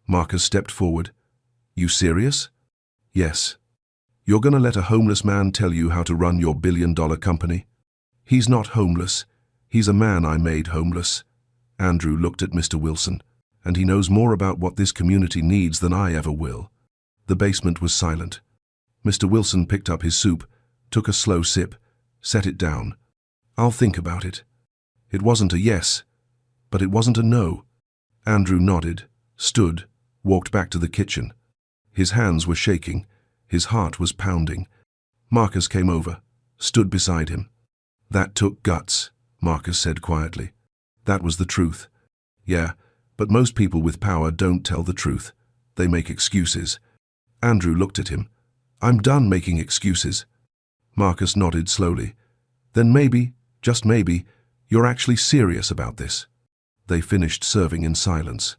Marcus stepped forward. "You serious?" "Yes." "You're going to let a homeless man tell you how to run your billion-dollar company?" "He's not homeless. He's a man I made homeless." Andrew looked at Mr. Wilson, "and he knows more about what this community needs than I ever will." The basement was silent. Mr. Wilson picked up his soup, took a slow sip, set it down. "I'll think about it." It wasn't a yes, but it wasn't a no. Andrew nodded, stood, walked back to the kitchen. His hands were shaking, his heart was pounding. Marcus came over, stood beside him. "That took guts," Marcus said quietly. "That was the truth." "Yeah, but most people with power don't tell the truth. They make excuses." Andrew looked at him. "I'm done making excuses." Marcus nodded slowly. "Then maybe, just maybe, you're actually serious about this." They finished serving in silence.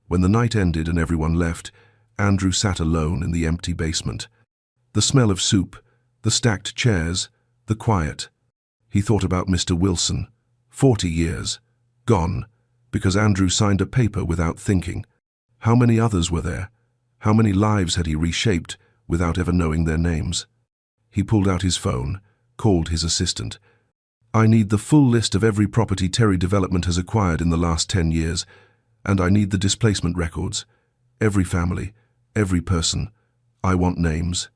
When the night ended and everyone left, Andrew sat alone in the empty basement. The smell of soup, the stacked chairs, the quiet. He thought about Mr. Wilson. 40 years. Gone. Because Andrew signed a paper without thinking. How many others were there? How many lives had he reshaped without ever knowing their names? He pulled out his phone, called his assistant. "I need the full list of every property Terry Development has acquired in the last 10 years, and I need the displacement records. Every family, every person. I want names."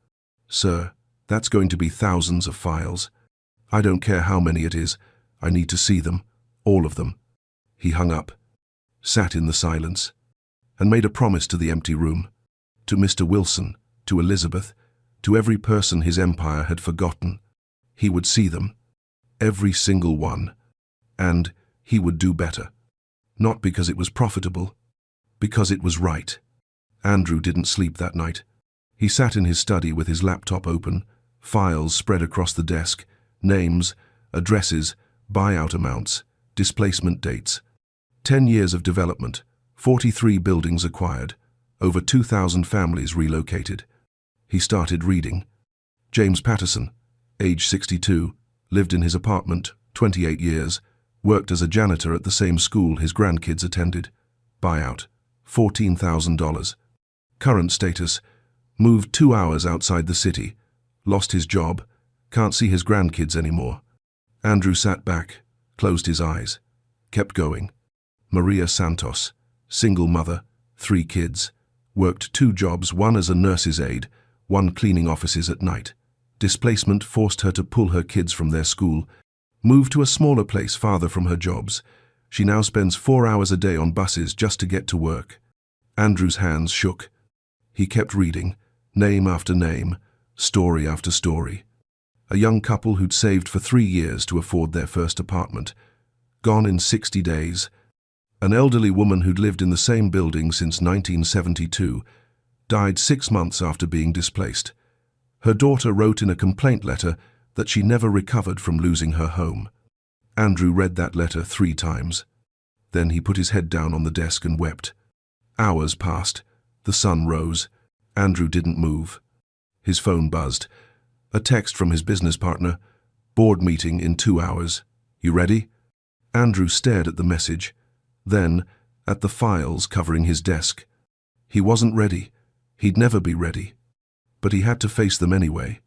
"Sir, that's going to be thousands of files." "I don't care how many it is. I need to see them. All of them. He hung up, sat in the silence, and made a promise to the empty room, to Mr. Wilson, to Elizabeth, to every person his empire had forgotten. He would see them, every single one, and he would do better. Not because it was profitable, because it was right. Andrew didn't sleep that night. He sat in his study with his laptop open, files spread across the desk, names, addresses, buyout amounts, displacement dates. 10 years of development, 43 buildings acquired, over 2,000 families relocated. He started reading. James Patterson, age 62, lived in his apartment, 28 years, worked as a janitor at the same school his grandkids attended. Buyout, $14,000. Current status, moved 2 hours outside the city, lost his job, can't see his grandkids anymore. Andrew sat back, closed his eyes, kept going. Maria Santos, single mother, 3 kids, worked 2 jobs, one as a nurse's aide, one cleaning offices at night. Displacement forced her to pull her kids from their school, move to a smaller place farther from her jobs. She now spends 4 hours a day on buses just to get to work. Andrew's hands shook. He kept reading, name after name, story after story. A young couple who'd saved for 3 years to afford their first apartment, gone in 60 days. An elderly woman who'd lived in the same building since 1972, died 6 months after being displaced. Her daughter wrote in a complaint letter that she never recovered from losing her home. Andrew read that letter 3 times. Then he put his head down on the desk and wept. Hours passed. The sun rose. Andrew didn't move. His phone buzzed. A text from his business partner. Board meeting in 2 hours. You ready? Andrew stared at the message, then at the files covering his desk. He wasn't ready. He'd never be ready. But he had to face them anyway.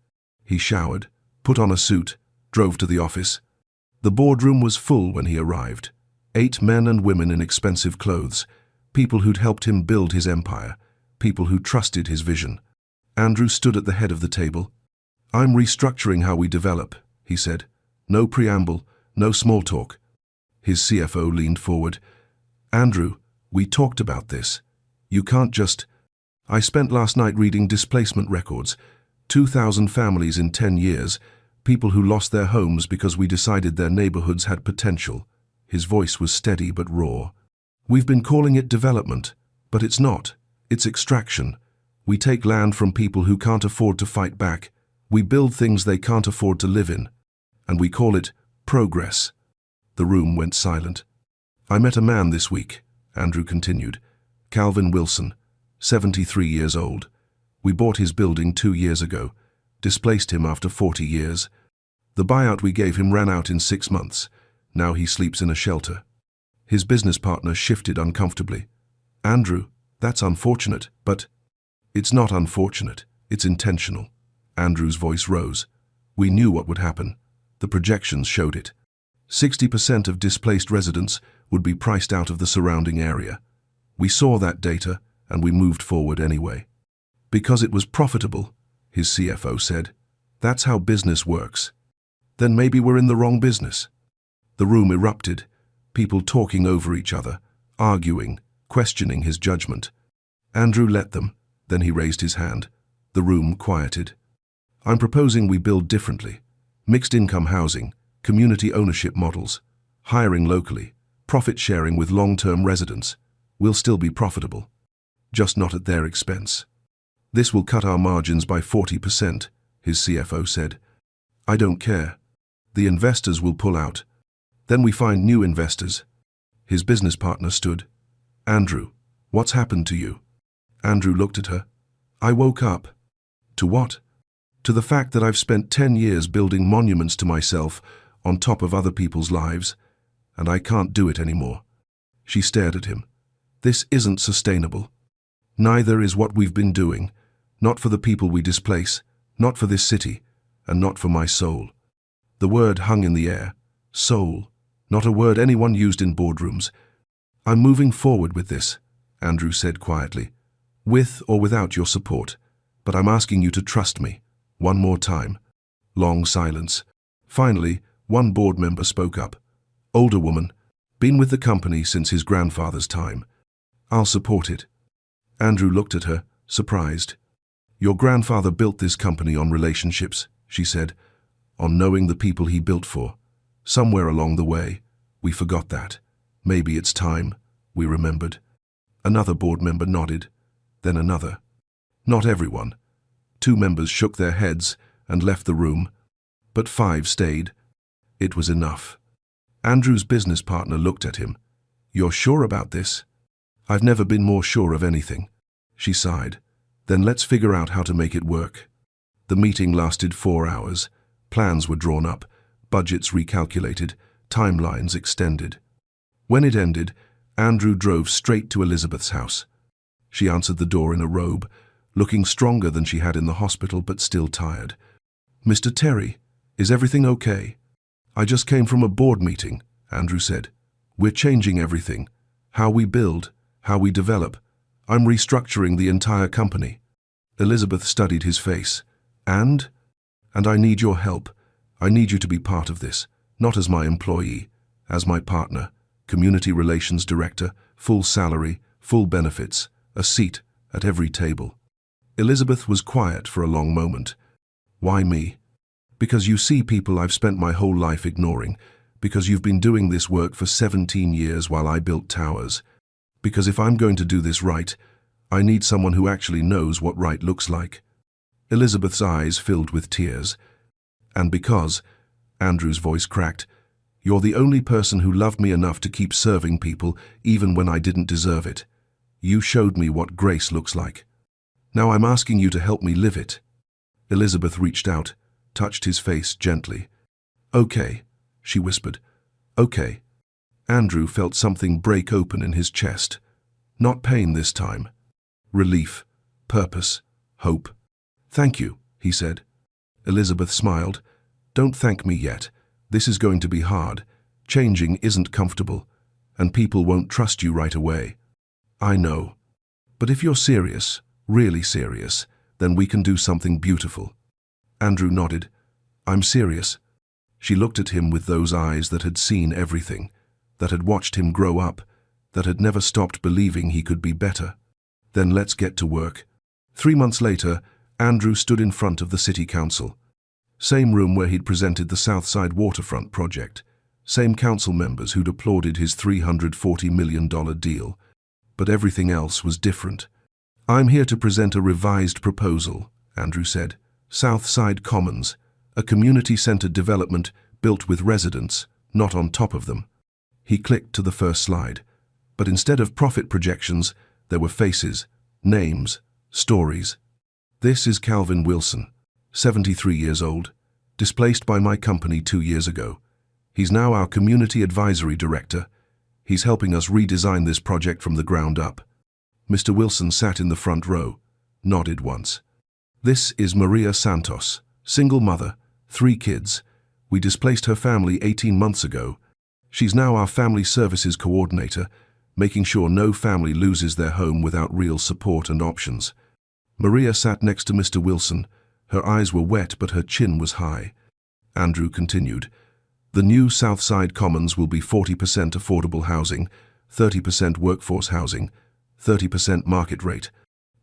He showered, put on a suit, drove to the office. The boardroom was full when he arrived. 8 men and women in expensive clothes, people who'd helped him build his empire, people who trusted his vision. Andrew stood at the head of the table. I'm restructuring how we develop, he said. No preamble, no small talk. His CFO leaned forward. Andrew, we talked about this. You can't just... I spent last night reading displacement records. 2,000 families in 10 years, people who lost their homes because we decided their neighborhoods had potential. His voice was steady but raw. We've been calling it development, but it's not. It's extraction. We take land from people who can't afford to fight back. We build things they can't afford to live in. And we call it progress. The room went silent. I met a man this week, Andrew continued. Calvin Wilson, 73 years old. We bought his building 2 years ago, displaced him after 40 years. The buyout we gave him ran out in 6 months. Now he sleeps in a shelter. His business partner shifted uncomfortably. Andrew, that's unfortunate, but... It's not unfortunate, it's intentional. Andrew's voice rose. We knew what would happen. The projections showed it. 60% of displaced residents would be priced out of the surrounding area. We saw that data, and we moved forward anyway. Because it was profitable, his CFO said. That's how business works. Then maybe we're in the wrong business. The room erupted, people talking over each other, arguing, questioning his judgment. Andrew let them, then he raised his hand. The room quieted. I'm proposing we build differently. Mixed income housing, community ownership models, hiring locally, profit sharing with long-term residents. We'll still be profitable, just not at their expense. This will cut our margins by 40%, his CFO said. I don't care. The investors will pull out. Then we find new investors. His business partner stood. Andrew, what's happened to you? Andrew looked at her. I woke up. To what? To the fact that I've spent 10 years building monuments to myself on top of other people's lives, and I can't do it anymore. She stared at him. This isn't sustainable. Neither is what we've been doing. Not for the people we displace, not for this city, and not for my soul. The word hung in the air. Soul. Not a word anyone used in boardrooms. I'm moving forward with this, Andrew said quietly. With or without your support. But I'm asking you to trust me. One more time. Long silence. Finally, one board member spoke up. Older woman, Been with the company since his grandfather's time. I'll support it. Andrew looked at her, surprised. Your grandfather built this company on relationships, she said, on knowing the people he built for. Somewhere along the way, we forgot that. Maybe it's time, we remembered. Another board member nodded, then another. Not everyone. 2 members shook their heads and left the room, but 5 stayed. It was enough. Andrew's business partner looked at him. You're sure about this? I've never been more sure of anything. She sighed. Then let's figure out how to make it work. The meeting lasted 4 hours. Plans were drawn up, budgets recalculated, timelines extended. When it ended, Andrew drove straight to Elizabeth's house. She answered the door in a robe, looking stronger than she had in the hospital but still tired. Mr. Terry, is everything okay? I just came from a board meeting, Andrew said. We're changing everything. How we build, how we develop. I'm restructuring the entire company. Elizabeth studied his face. And I need your help. I need you to be part of this, not as my employee, as my partner, community relations director, full salary, full benefits, a seat at every table. Elizabeth was quiet for a long moment. Why me? Because you see people I've spent my whole life ignoring, because you've been doing this work for 17 years while I built towers. Because if I'm going to do this right, I need someone who actually knows what right looks like. Elizabeth's eyes filled with tears. And because, Andrew's voice cracked, you're the only person who loved me enough to keep serving people even when I didn't deserve it. You showed me what grace looks like. Now I'm asking you to help me live it. Elizabeth reached out, touched his face gently. Okay, she whispered. Okay. Andrew felt something break open in his chest. Not pain this time. Relief, purpose, hope. Thank you, he said. Elizabeth smiled. Don't thank me yet. This is going to be hard. Changing isn't comfortable, and people won't trust you right away. I know. But if you're serious, really serious, then we can do something beautiful. Andrew nodded. I'm serious. She looked at him with those eyes that had seen everything, that had watched him grow up, that had never stopped believing he could be better. Then let's get to work. 3 months later, Andrew stood in front of the city council. Same room where he'd presented the Southside waterfront project. Same council members who'd applauded his $340 million deal. But everything else was different. I'm here to present a revised proposal, Andrew said. Southside Commons, a community-centered development built with residents, not on top of them. He clicked to the first slide. But instead of profit projections, there were faces, names, stories. This is Calvin Wilson, 73 years old, displaced by my company 2 years ago. He's now our community advisory director. He's helping us redesign this project from the ground up. Mr. Wilson sat in the front row, nodded once. This is Maria Santos, single mother, 3 kids. We displaced her family 18 months ago. She's now our family services coordinator, making sure no family loses their home without real support and options. Maria sat next to Mr. Wilson. Her eyes were wet, but her chin was high. Andrew continued. The new Southside Commons will be 40% affordable housing, 30% workforce housing, 30% market rate.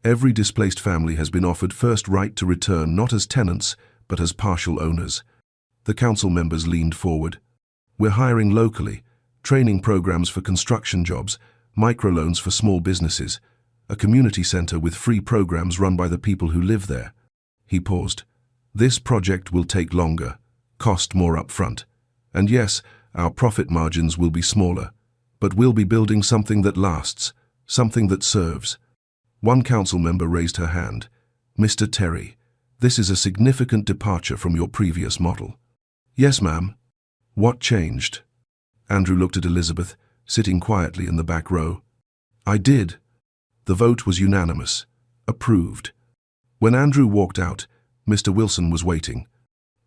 Every displaced family has been offered first right to return not as tenants, but as partial owners. The council members leaned forward. We're hiring locally, training programs for construction jobs, microloans for small businesses, a community center with free programs run by the people who live there. He paused. This project will take longer, cost more upfront. And yes, our profit margins will be smaller, but we'll be building something that lasts, something that serves. One council member raised her hand. Mr. Terry, this is a significant departure from your previous model. Yes, ma'am. What changed? Andrew looked at Elizabeth, sitting quietly in the back row. I did. The vote was unanimous. Approved. When Andrew walked out, Mr. Wilson was waiting.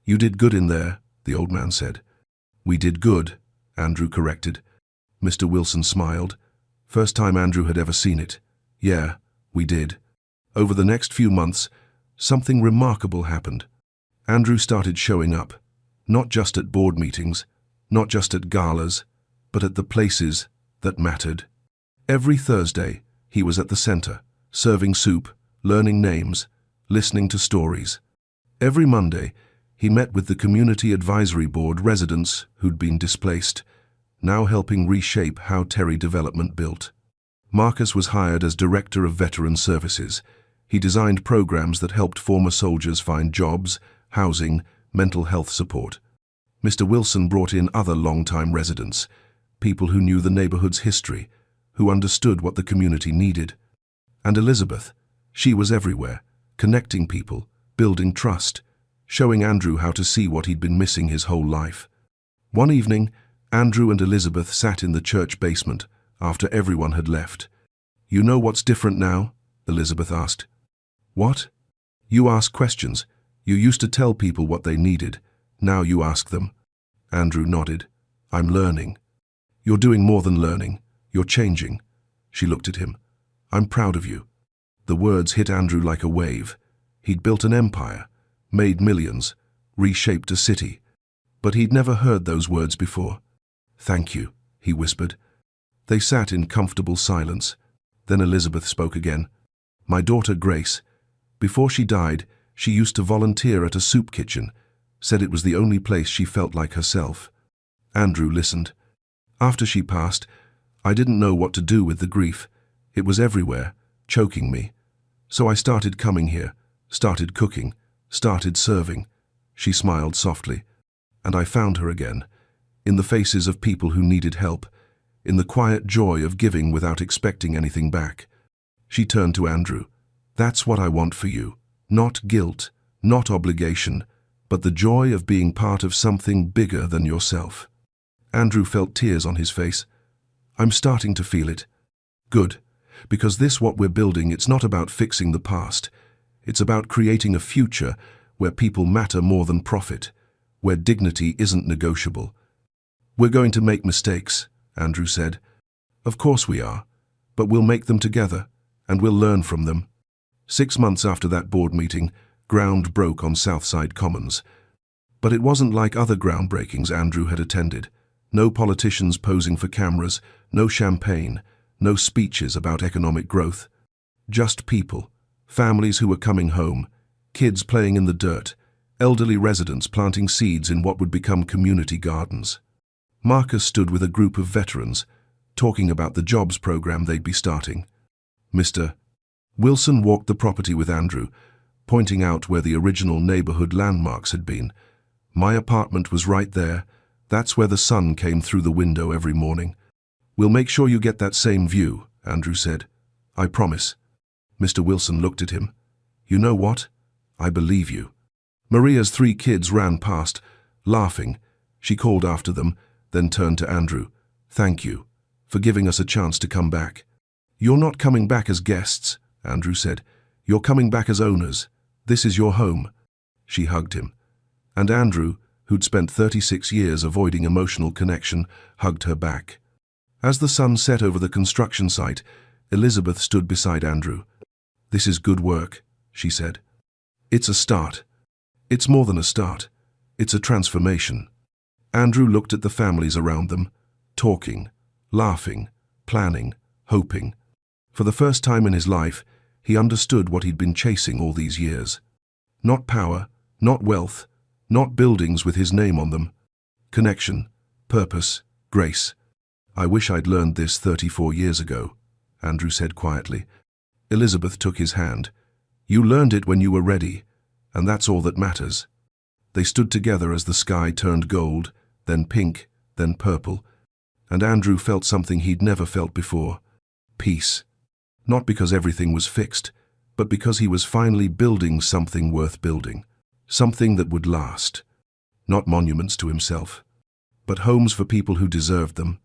You did good in there, the old man said. We did good, Andrew corrected. Mr. Wilson smiled. First time Andrew had ever seen it. Yeah, we did. Over the next few months, something remarkable happened. Andrew started showing up, not just at board meetings, not just at galas, but at the places that mattered. Every Thursday, he was at the center, serving soup, learning names, listening to stories. Every Monday, he met with the Community Advisory Board residents who'd been displaced, now helping reshape how Terry development built. Marcus was hired as Director of Veteran Services. He designed programs that helped former soldiers find jobs, housing, mental health support. Mr. Wilson brought in other long-time residents, people who knew the neighborhood's history, who understood what the community needed. And Elizabeth, she was everywhere, connecting people, building trust, showing Andrew how to see what he'd been missing his whole life. One evening, Andrew and Elizabeth sat in the church basement after everyone had left. "You know what's different now?" Elizabeth asked. "What?" "You ask questions. You used to tell people what they needed. Now you ask them." Andrew nodded. "I'm learning." "You're doing more than learning. You're changing." She looked at him. "I'm proud of you." The words hit Andrew like a wave. He'd built an empire, made millions, reshaped a city. But he'd never heard those words before. "Thank you," he whispered. They sat in comfortable silence. Then Elizabeth spoke again. "My daughter Grace, before she died, she used to volunteer at a soup kitchen, said it was the only place she felt like herself." Andrew listened. "After she passed, I didn't know what to do with the grief. It was everywhere, choking me. So I started coming here, started cooking, started serving." She smiled softly. "And I found her again, in the faces of people who needed help, in the quiet joy of giving without expecting anything back." She turned to Andrew. "That's what I want for you. Not guilt, not obligation, but the joy of being part of something bigger than yourself." Andrew felt tears on his face. "I'm starting to feel it." "Good, because what we're building, it's not about fixing the past. It's about creating a future where people matter more than profit, where dignity isn't negotiable." "We're going to make mistakes," Andrew said. "Of course we are, but we'll make them together, and we'll learn from them." 6 months after that board meeting, ground broke on Southside Commons. But it wasn't like other groundbreakings Andrew had attended. No politicians posing for cameras, no champagne, no speeches about economic growth. Just people, families who were coming home, kids playing in the dirt, elderly residents planting seeds in what would become community gardens. Marcus stood with a group of veterans, talking about the jobs program they'd be starting. Mr. Wilson walked the property with Andrew, pointing out where the original neighborhood landmarks had been. "My apartment was right there. That's where the sun came through the window every morning." "We'll make sure you get that same view," Andrew said. "I promise." Mr. Wilson looked at him. "You know what? I believe you." Maria's 3 kids ran past, laughing. She called after them, then turned to Andrew. "Thank you for giving us a chance to come back." "You're not coming back as guests," Andrew said. "You're coming back as owners. This is your home." She hugged him. And Andrew, who'd spent 36 years avoiding emotional connection, hugged her back. As the sun set over the construction site, Elizabeth stood beside Andrew. "This is good work," she said. "It's a start. It's more than a start. It's a transformation." Andrew looked at the families around them, talking, laughing, planning, hoping. For the first time in his life, he understood what he'd been chasing all these years. Not power, not wealth, not buildings with his name on them. Connection, purpose, grace. "I wish I'd learned this 34 years ago," Andrew said quietly. Elizabeth took his hand. "You learned it when you were ready, and that's all that matters." They stood together as the sky turned gold, then pink, then purple, and Andrew felt something he'd never felt before. Peace. Not because everything was fixed, but because he was finally building something worth building. Something that would last. Not monuments to himself, but homes for people who deserved them.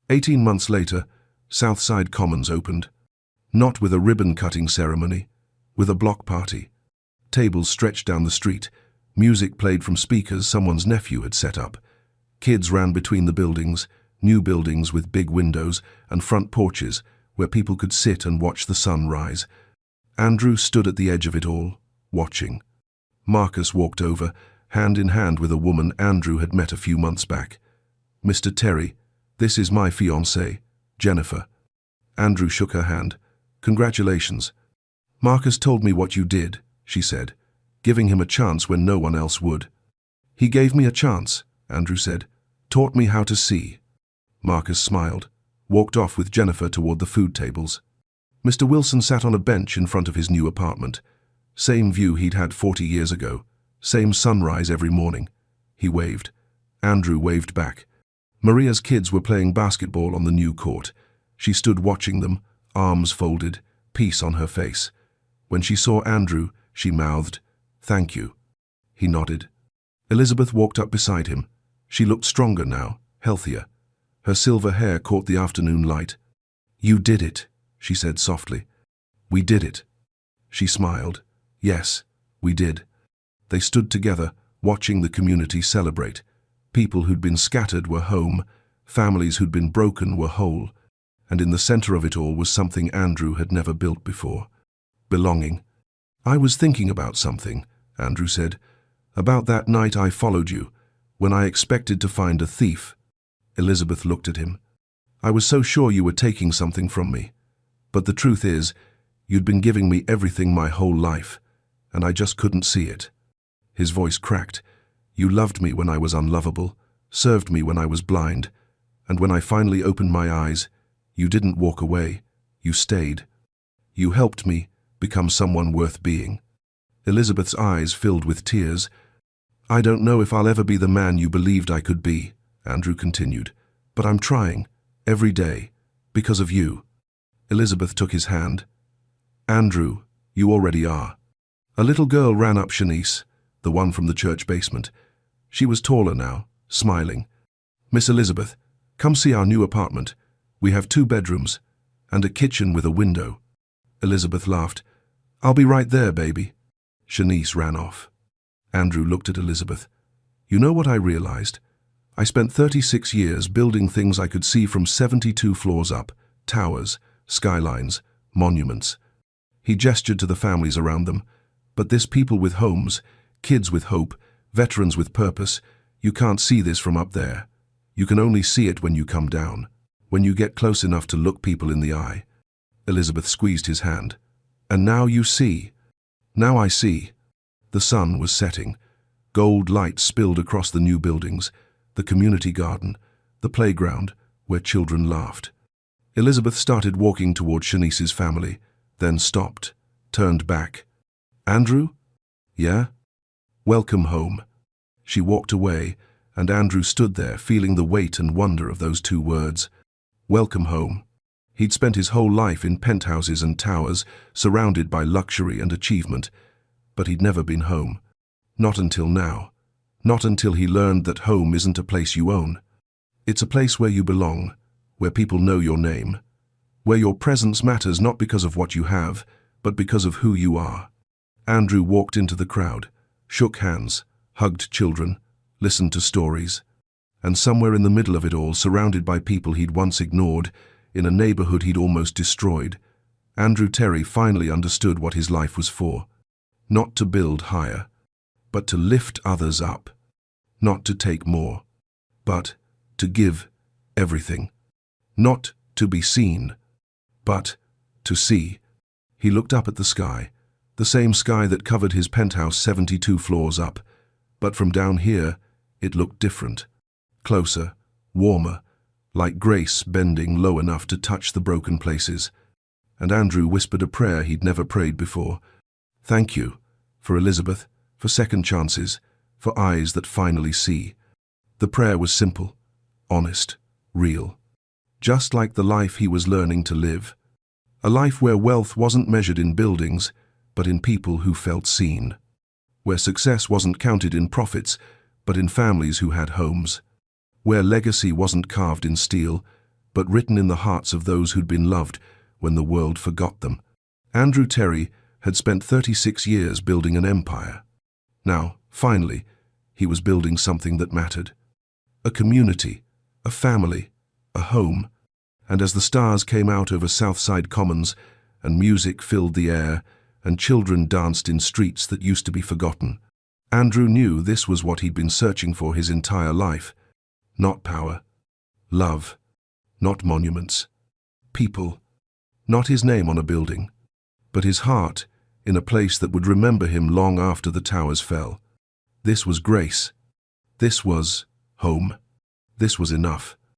18 months later, Southside Commons opened. Not with a ribbon-cutting ceremony, with a block party. Tables stretched down the street, music played from speakers someone's nephew had set up. Kids ran between the buildings, new buildings with big windows and front porches where people could sit and watch the sun rise. Andrew stood at the edge of it all, watching. Marcus walked over, hand in hand with a woman Andrew had met a few months back. "Mr. Terry, This is my fiancée, Jennifer. Andrew shook her hand. Congratulations. Marcus told me what you did, she said, giving him a chance when no one else would. He gave me a chance, Andrew said, taught me how to see. Marcus smiled, walked off with Jennifer toward the food tables. Mr. Wilson sat on a bench in front of his new apartment. Same view he'd had 40 years ago, same sunrise every morning. He waved. Andrew waved back. Maria's kids were playing basketball on the new court. She stood watching them, arms folded, peace on her face. When she saw Andrew, she mouthed, "Thank you." He nodded. Elizabeth walked up beside him. She looked stronger now, healthier. Her silver hair caught the afternoon light. "You did it," she said softly. "We did it." She smiled. "Yes, we did." They stood together, watching the community celebrate. People who'd been scattered were home, families who'd been broken were whole, and in the center of it all was something Andrew had never built before. Belonging. "I was thinking about something," Andrew said. "About that night I followed you, when I expected to find a thief." Elizabeth looked at him. "I was so sure you were taking something from me. But the truth is, you'd been giving me everything my whole life, and I just couldn't see it." His voice cracked. "You loved me when I was unlovable, served me when I was blind, and when I finally opened my eyes, you didn't walk away, you stayed. You helped me become someone worth being." Elizabeth's eyes filled with tears. "I don't know if I'll ever be the man you believed I could be," Andrew continued, "but I'm trying, every day, because of you." Elizabeth took his hand. "Andrew, you already are." A little girl ran up Shanice, the one from the church basement. She was taller now, smiling. "Miss Elizabeth, come see our new apartment. We have 2 bedrooms, and a kitchen with a window." Elizabeth laughed. "I'll be right there, baby." Shanice ran off. Andrew looked at Elizabeth. "You know what I realized? I spent 36 years building things I could see from 72 floors up, towers, skylines, monuments." He gestured to the families around them. "But this people with homes, kids with hope, veterans with purpose, you can't see this from up there. You can only see it when you come down, when you get close enough to look people in the eye." Elizabeth squeezed his hand. "And now you see." "Now I see." The sun was setting. Gold light spilled across the new buildings, the community garden, the playground, where children laughed. Elizabeth started walking toward Shanice's family, then stopped, turned back. "Andrew?" "Yeah?" "Welcome home." She walked away, and Andrew stood there, feeling the weight and wonder of those 2 words. Welcome home. He'd spent his whole life in penthouses and towers, surrounded by luxury and achievement, but he'd never been home. Not until now. Not until he learned that home isn't a place you own. It's a place where you belong, where people know your name, where your presence matters not because of what you have, but because of who you are. Andrew walked into the crowd, shook hands, hugged children, listened to stories, and somewhere in the middle of it all, surrounded by people he'd once ignored, in a neighborhood he'd almost destroyed, Andrew Terry finally understood what his life was for. Not to build higher, but to lift others up. Not to take more, but to give everything. Not to be seen, but to see. He looked up at the sky, the same sky that covered his penthouse 72 floors up, but from down here, it looked different. Closer, warmer, like grace bending low enough to touch the broken places. And Andrew whispered a prayer he'd never prayed before. "Thank you, for Elizabeth, for second chances, for eyes that finally see." The prayer was simple, honest, real. Just like the life he was learning to live. A life where wealth wasn't measured in buildings, but in people who felt seen. Where success wasn't counted in profits, but in families who had homes. Where legacy wasn't carved in steel, but written in the hearts of those who'd been loved when the world forgot them. Andrew Terry had spent 36 years building an empire. Now, finally, he was building something that mattered. A community, a family, a home. And as the stars came out over Southside Commons, and music filled the air, and children danced in streets that used to be forgotten, Andrew knew this was what he'd been searching for his entire life. Not power, love, not monuments. People, not his name on a building, but his heart in a place that would remember him long after the towers fell. This was grace. This was home. This was enough.